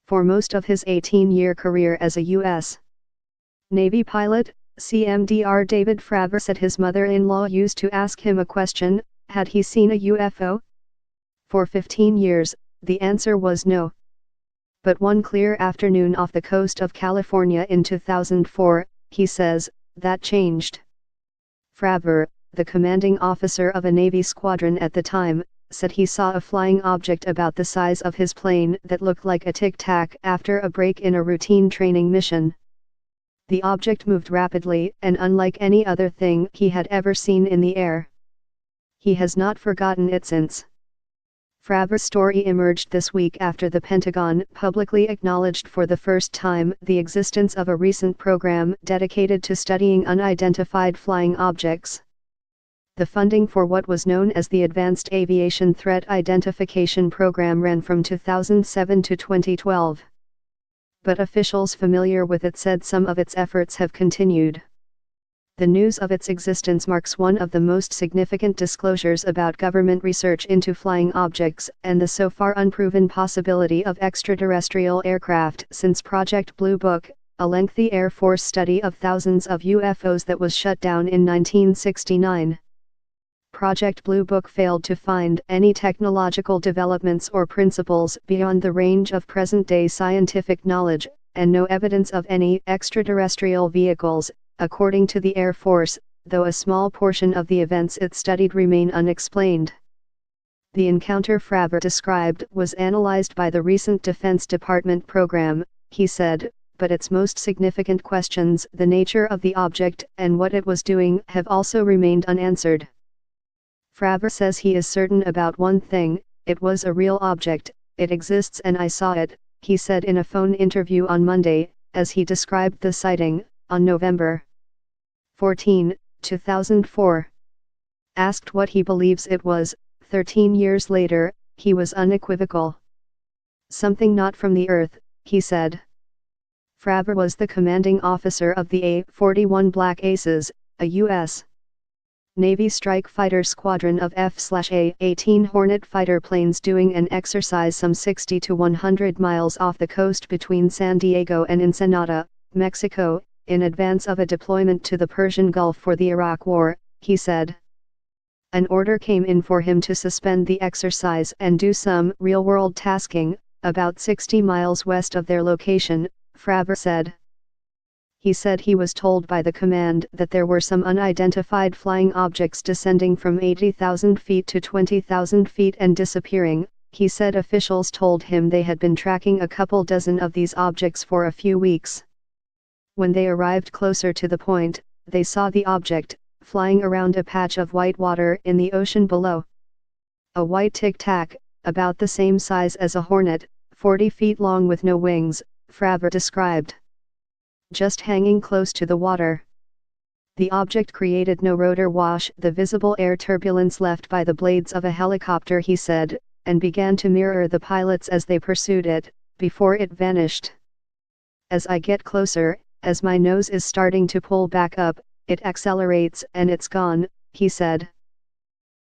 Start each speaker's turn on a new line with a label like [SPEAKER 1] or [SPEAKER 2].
[SPEAKER 1] For most of his 18-year career as a U.S. Navy pilot, CMDR David Fravor said his mother-in-law used to ask him a question: had he seen a UFO? For 15 years, the answer was no. But one clear afternoon off the coast of California in 2004, he says, that changed. Fravor, the commanding officer of a Navy squadron at the time, said he saw a flying object about the size of his plane that looked like a tic-tac after a break in a routine training mission. The object moved rapidly and unlike any other thing he had ever seen in the air. He has not forgotten it since. Fravor's story emerged this week after the Pentagon publicly acknowledged for the first time the existence of a recent program dedicated to studying unidentified flying objects. The funding for what was known as the Advanced Aviation Threat Identification Program ran from 2007 to 2012. But officials familiar with it said some of its efforts have continued. The news of its existence marks one of the most significant disclosures about government research into flying objects and the so far unproven possibility of extraterrestrial aircraft since Project Blue Book, a lengthy Air Force study of thousands of UFOs that was shut down in 1969. Project Blue Book failed to find any technological developments or principles beyond the range of present-day scientific knowledge, and no evidence of any extraterrestrial vehicles, according to the Air Force, though a small portion of the events it studied remain unexplained. The encounter Fravor described was analyzed by the recent Defense Department program, he said, but its most significant questions, the nature of the object and what it was doing, have also remained unanswered. Fravor says he is certain about one thing: it was a real object, it exists and I saw it, he said in a phone interview on Monday, as he described the sighting, on November 14, 2004. Asked what he believes it was, 13 years later, he was unequivocal. Something not from the Earth, he said. Fravor was the commanding officer of the A-41 Black Aces, a U.S. Navy strike fighter squadron of F/A-18 Hornet fighter planes doing an exercise some 60 to 100 miles off the coast between San Diego and Ensenada, Mexico, in advance of a deployment to the Persian Gulf for the Iraq War, he said. An order came in for him to suspend the exercise and do some real-world tasking, about 60 miles west of their location, Fravor said. He said he was told by the command that there were some unidentified flying objects descending from 80,000 feet to 20,000 feet and disappearing. He said officials told him they had been tracking a couple dozen of these objects for a few weeks. When they arrived closer to the point, they saw the object, flying around a patch of white water in the ocean below. A white tic-tac, about the same size as a hornet, 40 feet long with no wings, Fravor described. Just hanging close to the water. The object created no rotor wash, the visible air turbulence left by the blades of a helicopter, he said, and began to mirror the pilots as they pursued it, before it vanished. As I get closer, as my nose is starting to pull back up, it accelerates and it's gone, he said.